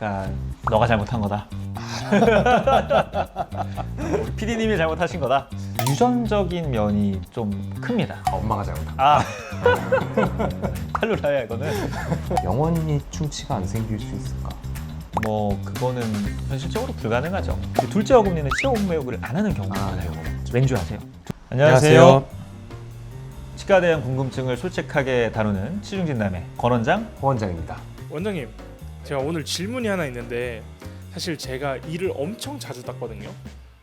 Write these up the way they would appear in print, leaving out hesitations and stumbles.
그러니까 너가 잘못한 거다. 우리 PD님이 잘못하신 거다. 유전적인 면이 좀 큽니다. 엄마가 잘못한 아 칼로라야 이거는. 영원히 충치가 안 생길 수 있을까? 뭐 그거는 현실적으로 불가능하죠. 둘째 어금니는 치아 홈메오기를 안 하는 경우가 많아요. 왠지 아세요? 안녕하세요. 치과에 대한 궁금증을 솔직하게 다루는 치중진담의 권 원장. 호 원장입니다. 원장님, 제가 오늘 질문이 하나 있는데 사실 제가 이를 엄청 자주 닦거든요.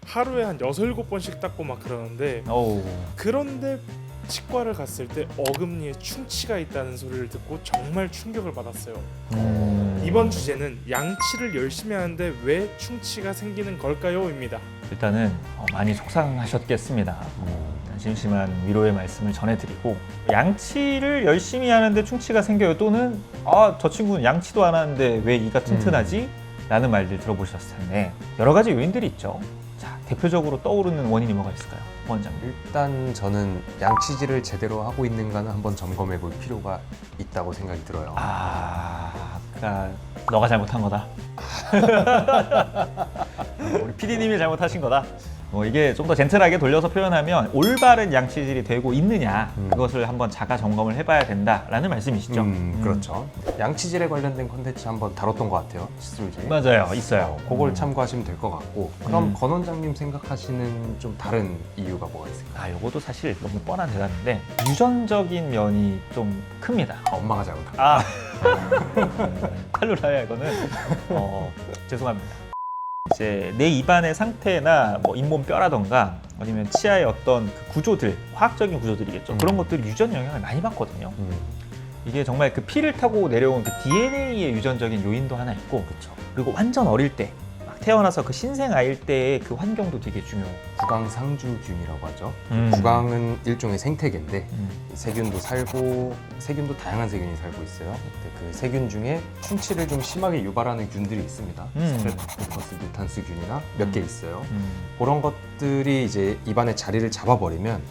하루에 한 6, 7번씩 닦고 막 그러는데 어우. 그런데 치과를 갔을 때 어금니에 충치가 있다는 소리를 듣고 정말 충격을 받았어요. 이번 주제는 양치를 열심히 하는데 왜 충치가 생기는 걸까요? 입니다. 일단은 많이 속상하셨겠습니다. 심심한 위로의 말씀을 전해드리고, 양치를 열심히 하는데 충치가 생겨요, 또는 저 친구는 양치도 안 하는데 왜 이가 튼튼하지? 라는 말들 들어보셨을 텐데 여러 가지 요인들이 있죠. 자, 대표적으로 떠오르는 원인이 뭐가 있을까요, 원장님? 일단 저는 양치질을 제대로 하고 있는가는 한번 점검해 볼 필요가 있다고 생각이 들어요. 그러니까 너가 잘못한 거다. 우리 PD님이 잘못하신 거다. 이게 좀 더 젠틀하게 돌려서 표현하면 올바른 양치질이 되고 있느냐, 그것을 한번 자가 점검을 해봐야 된다라는 말씀이시죠. 그렇죠. 양치질에 관련된 콘텐츠 한번 다뤘던 것 같아요. 칫솔질. 맞아요, 있어요. 그걸 참고하시면 될 것 같고, 그럼 권 원장님 생각하시는 좀 다른 이유가 뭐가 있을까요? 요것도 사실 너무 뻔한 대답인데 유전적인 면이 좀 큽니다. 엄마가 잘못한 칼로라야 이거는. 죄송합니다. 이제 내 입안의 상태나 뭐 잇몸 뼈라던가 아니면 치아의 어떤 그 구조들, 화학적인 구조들이겠죠. 그런 것들이 유전 영향을 많이 받거든요. 이게 정말 그 피를 타고 내려온 그 DNA의 유전적인 요인도 하나 있고, 그렇죠. 그리고 완전 어릴 때, 막 태어나서 그 신생 아일 때의 그 환경도 되게 중요해요. 구강상주균이라고 하죠. 음. 구강은 일종의 생태계인데 세균도 살고, 세균도 다양한 세균이 살고 있어요. 근데 그 세균 중에 충치를 좀 심하게 유발하는 균들이 있습니다. 스트레프토코커스 뮤탄스균이나 몇 개 있어요. 그런 것들이 이제 입안에 자리를 잡아버리면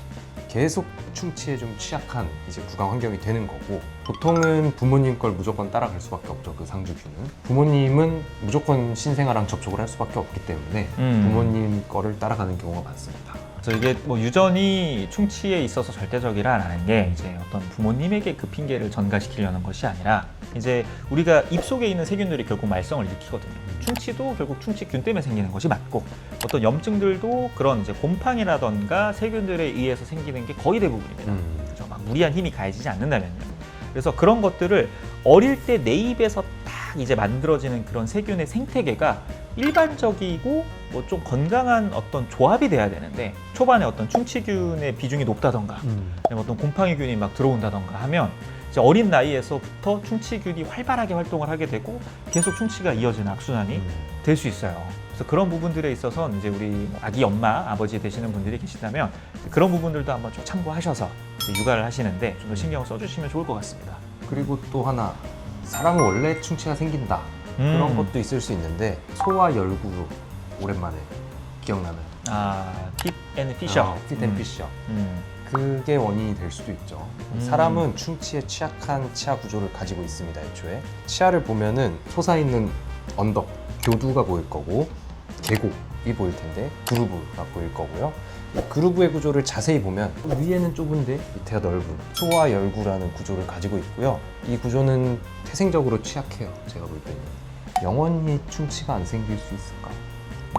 계속 충치에 좀 취약한 이제 구강 환경이 되는 거고, 보통은 부모님 걸 무조건 따라갈 수밖에 없죠. 그 상주균은 부모님은 무조건 신생아랑 접촉을 할 수밖에 없기 때문에 부모님 거를 따라가는 경우가 많습니다. 그래서 이게 뭐 유전이 충치에 있어서 절대적이라는 게 이제 어떤 부모님에게 그 핑계를 전가시키려는 것이 아니라, 이제 우리가 입속에 있는 세균들이 결국 말썽을 일으키거든요. 충치도 결국 충치균 때문에 생기는 것이 맞고, 어떤 염증들도 그런 이제 곰팡이라던가 세균들에 의해서 생기는 게 거의 대부분입니다. 그렇죠? 막 무리한 힘이 가해지지 않는다면요. 그래서 그런 것들을 어릴 때 내 입에서 딱 이제 만들어지는 그런 세균의 생태계가 일반적이고 뭐 좀 건강한 어떤 조합이 돼야 되는데, 초반에 어떤 충치균의 비중이 높다던가 아니면 어떤 곰팡이균이 막 들어온다던가 하면 이제 어린 나이에서부터 충치균이 활발하게 활동을 하게 되고 계속 충치가 이어지는 악순환이 될 수 있어요. 그래서 그런 부분들에 있어서 이제 우리 아기 엄마, 아버지 되시는 분들이 계시다면 그런 부분들도 한번 좀 참고하셔서 육아를 하시는데 좀 더 신경을 써주시면 좋을 것 같습니다. 그리고 또 하나, 사람은 원래 충치가 생긴다, 그런 것도 있을 수 있는데, 소화 열구, 오랜만에 기억나는 핏 앤 피셔. 핏 앤 피셔. 그게 원인이 될 수도 있죠. 사람은 충치에 취약한 치아 구조를 가지고 있습니다. 애초에 치아를 보면은 솟아있는 언덕, 교두가 보일 거고, 계곡이 보일 텐데 그루브가 보일 거고요. 이 그루브의 구조를 자세히 보면 위에는 좁은데 밑에가 넓은 소화 열구라는 구조를 가지고 있고요. 이 구조는 태생적으로 취약해요. 제가 볼 때는. 영원히 충치가 안 생길 수 있을까?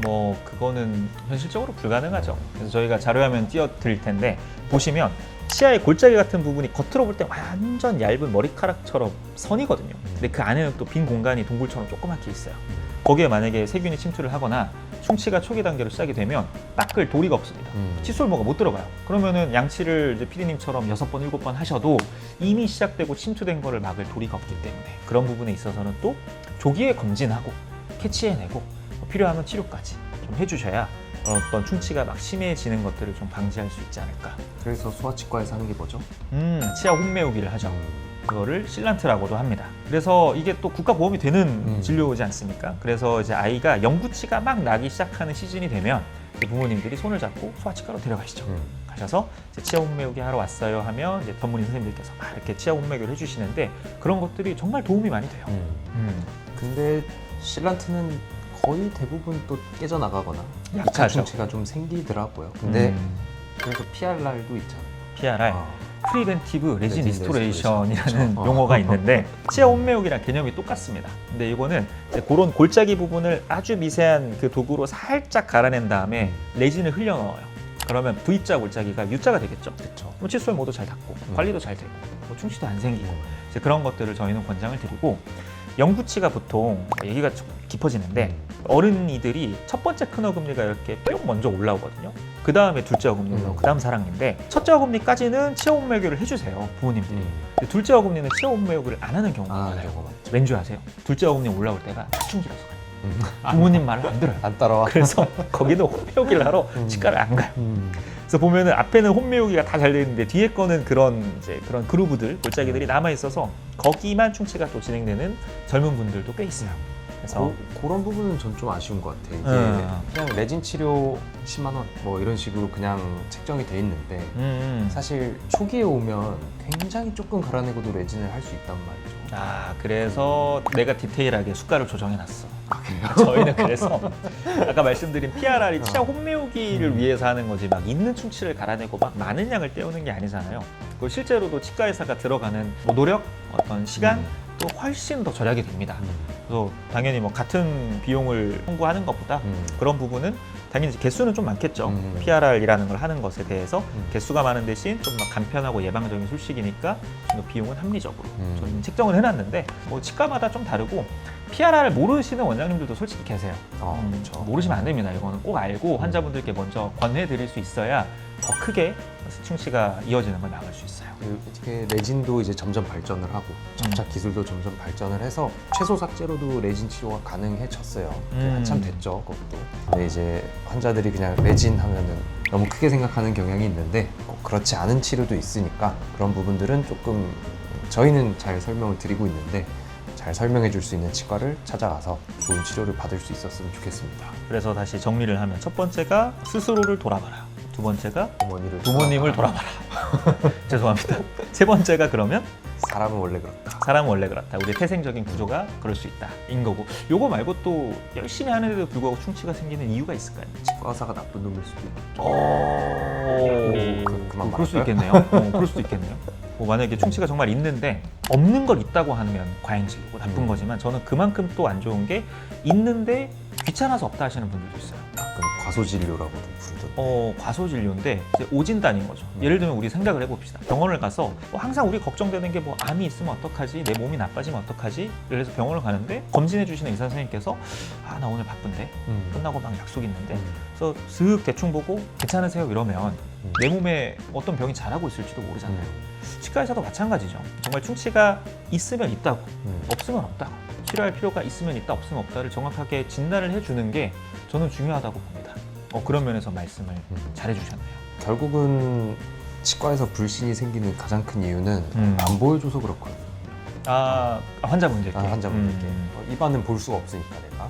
뭐 그거는 현실적으로 불가능하죠. 그래서 저희가 자료화면 띄워드릴 텐데 보시면 치아의 골짜기 같은 부분이 겉으로 볼 때 완전 얇은 머리카락처럼 선이거든요. 근데 그 안에는 또 빈 공간이 동굴처럼 조그맣게 있어요. 거기에 만약에 세균이 침투를 하거나 충치가 초기 단계로 시작이 되면 닦을 도리가 없습니다. 칫솔모가 못 들어가요. 그러면은 양치를 이제 PD님처럼 6번, 7번 하셔도 이미 시작되고 침투된 거를 막을 도리가 없기 때문에 그런 부분에 있어서는 또 조기에 검진하고 캐치해내고 필요하면 치료까지 좀 해주셔야 어떤 충치가 막 심해지는 것들을 좀 방지할 수 있지 않을까. 그래서 소아치과에서 하는 게 뭐죠? 치아 홈메오기를 하죠. 그거를 실란트라고도 합니다. 그래서 이게 또 국가보험이 되는 진료지 않습니까? 그래서 이제 아이가 영구치가 막 나기 시작하는 시즌이 되면 부모님들이 손을 잡고 소아치과로 데려가시죠. 가셔서 이제 치아 홈메오기 하러 왔어요 하면 이제 전문의 선생님들께서 막 이렇게 치아 홈메오기를 해주시는데 그런 것들이 정말 도움이 많이 돼요. 근데 실란트는 거의 대부분 또 깨져나가거나 약하죠. 2차 충치가 좀 생기더라고요. 근데 그래서 피할 날도 있잖아요. PRR 프리벤티브 레진 레진 리스토레이션이라는 그렇죠. 용어가 있는데 치아 혼매우기랑 개념이 똑같습니다. 근데 이거는 이제 그런 골짜기 부분을 아주 미세한 그 도구로 살짝 갈아낸 다음에 레진을 흘려 넣어요. 그러면 V자 골짜기가 U자가 되겠죠. 그렇죠. 뭐 칫솔 모두 잘 닦고 관리도 잘 되고 뭐 충치도 안 생기고 이제 그런 것들을 저희는 권장을 드리고 영구치가 보통 얘기가 좀 깊어지는데 어른이들이 첫 번째 큰 어금니가 이렇게 뿅 먼저 올라오거든요. 그 다음에 둘째 어금니 올라오고 그 다음 사랑니인데 첫째 어금니까지는 치아 혼매우기를 해주세요 부모님들이. 근데 둘째 어금니는 치아 혼매우기를 안 하는 경우가 아, 많아요. 경우가 많죠. 왠지 아세요? 둘째 어금니 올라올 때가 사춘기라서 그래요. 부모님 말을 안 들어요. 안 따라와. 그래서 거기도 혼매우기를 하러 치과를 안 가요. 그래서 보면은 앞에는 혼매우기가 다 잘 돼 있는데 뒤에 거는 그런 그루브들 골짜기들이 남아 있어서 거기만 충치가 또 진행되는 젊은 분들도 꽤 있어요. 그래서 그런 부분은 전 좀 아쉬운 것 같아요. 이게 음. 그냥 레진 치료 10만 원 뭐 이런 식으로 그냥 책정이 돼 있는데 사실 초기에 오면 굉장히 조금 갈아내고도 레진을 할 수 있단 말이죠. 아 그래서 내가 디테일하게 수가를 조정해 놨어. 저희는 그래서 아까 말씀드린 PRR이 치아 혼매우기를 위해서 하는 거지 막 있는 충치를 갈아내고 막 많은 양을 떼우는 게 아니잖아요. 그리고 실제로도 치과 의사가 들어가는 뭐 노력, 어떤 시간 또 훨씬 더 절약이 됩니다. 그래서 당연히 뭐 같은 비용을 청구하는 것보다 그런 부분은 당연히 개수는 좀 많겠죠. PRR이라는 걸 하는 것에 대해서 개수가 많은 대신 좀 더 간편하고 예방적인 술식이니까 좀 더 비용은 합리적으로 저는 책정을 해놨는데 뭐 치과마다 좀 다르고 PRR을 모르시는 원장님들도 솔직히 계세요. 그렇죠. 모르시면 안 됩니다. 이거는 꼭 알고 환자분들께 먼저 권해드릴 수 있어야 더 크게 충치가 이어지는 걸 막을 수 있어요. 이렇게 레진도 이제 점점 발전을 하고 접착 기술도 점점 발전을 해서 최소 삭제로도 레진 치료가 가능해졌어요. 한참 됐죠, 그것도. 근데 이제 환자들이 그냥 레진 하면은 너무 크게 생각하는 경향이 있는데 꼭 그렇지 않은 치료도 있으니까 그런 부분들은 조금 저희는 잘 설명을 드리고 있는데 잘 설명해 줄 수 있는 치과를 찾아가서 좋은 치료를 받을 수 있었으면 좋겠습니다. 그래서 다시 정리를 하면 첫 번째가 스스로를 돌아봐라. 두 번째가 부모님을 돌아봐라. 죄송합니다. 세 번째가 그러면 사람은 원래 그렇다. 사람은 원래 그렇다. 우리의 태생적인 구조가 그럴 수 있다. 인 거고. 요거 말고 또 열심히 하는데도 불구하고 충치가 생기는 이유가 있을까요? 치과 의사가 나쁜 놈일 수도 있겠죠. 그만 그럴 수 말할까요? 있겠네요. 그럴 수도 있겠네요. 뭐 만약에 충치가 정말 있는데 없는 걸 있다고 하면 과잉진료고 나쁜 거지만 저는 그만큼 또 안 좋은 게 있는데 귀찮아서 없다 하시는 분들도 있어요. 가끔 과소진료라고도 부르던데. 과소진료인데 이제 오진단인 거죠. 예를 들면 우리 생각을 해봅시다. 병원을 가서 항상 우리 걱정되는 게 뭐 암이 있으면 어떡하지? 내 몸이 나빠지면 어떡하지? 그래서 병원을 가는데 검진해 주시는 의사 선생님께서 나 오늘 바쁜데 끝나고 막 약속 있는데 그래서 슥 대충 보고 괜찮으세요? 이러면 내 몸에 어떤 병이 자라고 있을지도 모르잖아요. 치과 의사도 마찬가지죠. 정말 충치가 있으면 있다고 없으면 없다고 치료할 필요가 있으면 있다 없으면 없다를 정확하게 진단을 해주는 게 저는 중요하다고 봅니다. 그런 면에서 말씀을 잘 해주셨네요. 결국은 치과에서 불신이 생기는 가장 큰 이유는 안 보여줘서 그렇거든요. 환자분들께. 환자분들께. 입안은 볼 수가 없으니까 내가.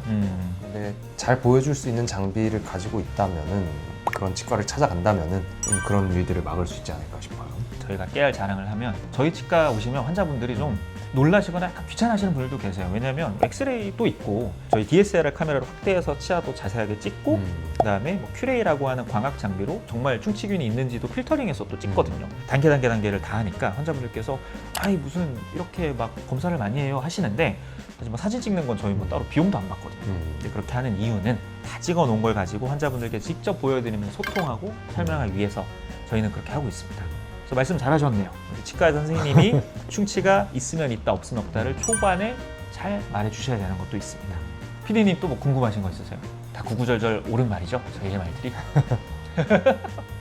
근데 잘 보여줄 수 있는 장비를 가지고 있다면은 그런 치과를 찾아간다면은 좀 그런 일들을 막을 수 있지 않을까 싶어요. 저희가 깨알 자랑을 하면 저희 치과 오시면 환자분들이 좀 놀라시거나 약간 귀찮아하시는 분들도 계세요. 왜냐하면 엑스레이도 있고 저희 DSLR 카메라로 확대해서 치아도 자세하게 찍고 그다음에 뭐 큐레이라고 하는 광학 장비로 정말 충치균이 있는지도 필터링해서 또 찍거든요. 단계를 다 하니까 환자분들께서 아니 무슨 이렇게 막 검사를 많이 해요 하시는데 하지만 사진 찍는 건 저희 뭐 따로 비용도 안 받거든요. 근데 그렇게 하는 이유는 다 찍어 놓은 걸 가지고 환자분들께 직접 보여드리면서 소통하고 설명하기 위해서 저희는 그렇게 하고 있습니다. 그래서 말씀 잘하셨네요. 우리 치과 선생님이 충치가 있으면 있다 없으면 없다를 초반에 잘 말해주셔야 되는 것도 있습니다. PD님 또 뭐 궁금하신 거 있으세요? 다 구구절절 옳은 말이죠? 저희의 말들이.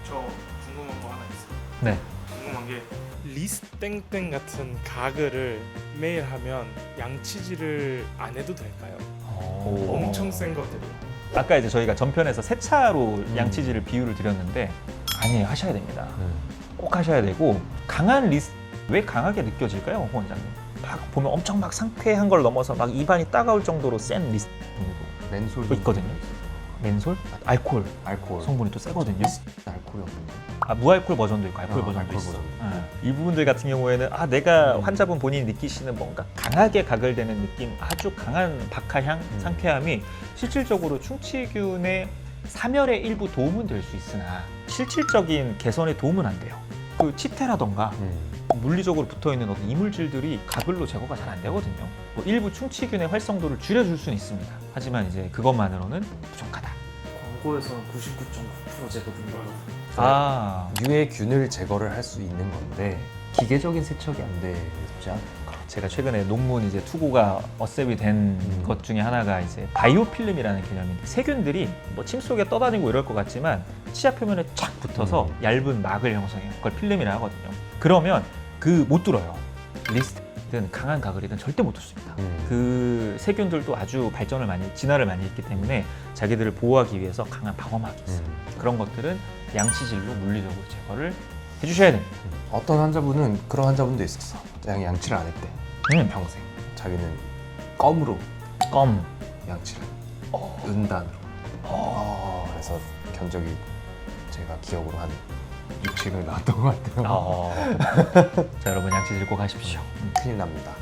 저 궁금한 거 하나 있어요. 네. 궁금한 게 리스땡땡 같은 가글을 매일 하면 양치질을 안 해도 될까요? 엄청 센 것들이요. 아까 이제 저희가 전편에서 세차로 양치질을 비유를 드렸는데 아니에요. 하셔야 됩니다. 꼭 하셔야 되고 강한 리스 왜 강하게 느껴질까요, 홍 원장님? 막 보면 엄청 막 상쾌한 걸 넘어서 막 입안이 따가울 정도로 센 리스 맨솔도 있거든요. 맨솔? 알코올 알코올. 성분이 또 세거든요. 알코올이 없는데. 무알코올 버전도 있고 알코올 버전도 알코올 있어. 버전. 이 부분들 같은 경우에는 내가 환자분 본인이 느끼시는 뭔가 강하게 가글대는 느낌, 아주 강한 박하향, 상쾌함이 실질적으로 충치균의 사멸의 일부 도움은 될 수 있으나 실질적인 개선에 도움은 안 돼요. 그 치태라던가 물리적으로 붙어있는 어떤 이물질들이 가글로 제거가 잘 안 되거든요. 뭐 일부 충치균의 활성도를 줄여줄 수는 있습니다. 하지만 이제 그것만으로는 부족하다. 광고에서는 99.9%제거든요. 유해균을 제거를 할 수 있는 건데 기계적인 세척이 안 되지 않을까? 제가 최근에 논문 이제 투고가 어셉이 된 것 중에 하나가 이제 바이오필름이라는 개념인데 세균들이 뭐 침 속에 떠다니고 이럴 것 같지만 치아 표면에 쫙 붙어서 얇은 막을 형성해요. 그걸 필름이라 하거든요. 그러면 그 못 뚫어요. 리스트든 강한 가글이든 절대 못 뚫습니다. 그 세균들도 아주 진화를 많이 했기 때문에 자기들을 보호하기 위해서 강한 방어막이 있어요. 그런 것들은 양치질로 물리적으로 제거를 해주셔야 됩니다. 어떤 환자분은 그런 환자분도 있었어. 양치를 안 했대. 평생. 자기는 껌으로 껌. 양치를. 은단으로. 그래서 견적이 제가 기억으로 한 6층을 나왔던 것 같아요. 자, 여러분 양치질 꼭 하십시오. 큰일 납니다.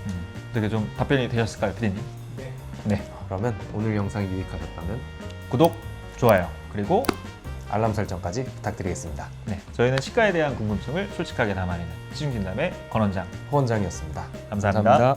어떻게 좀 답변이 되셨을까요, 피디님? 네. 네. 그러면 오늘 영상이 유익하셨다면 구독, 좋아요, 그리고 알람 설정까지 부탁드리겠습니다. 네, 저희는 치과에 대한 궁금증을 솔직하게 담아내는 시중진담의 권원장 호 원장이었습니다. 감사합니다.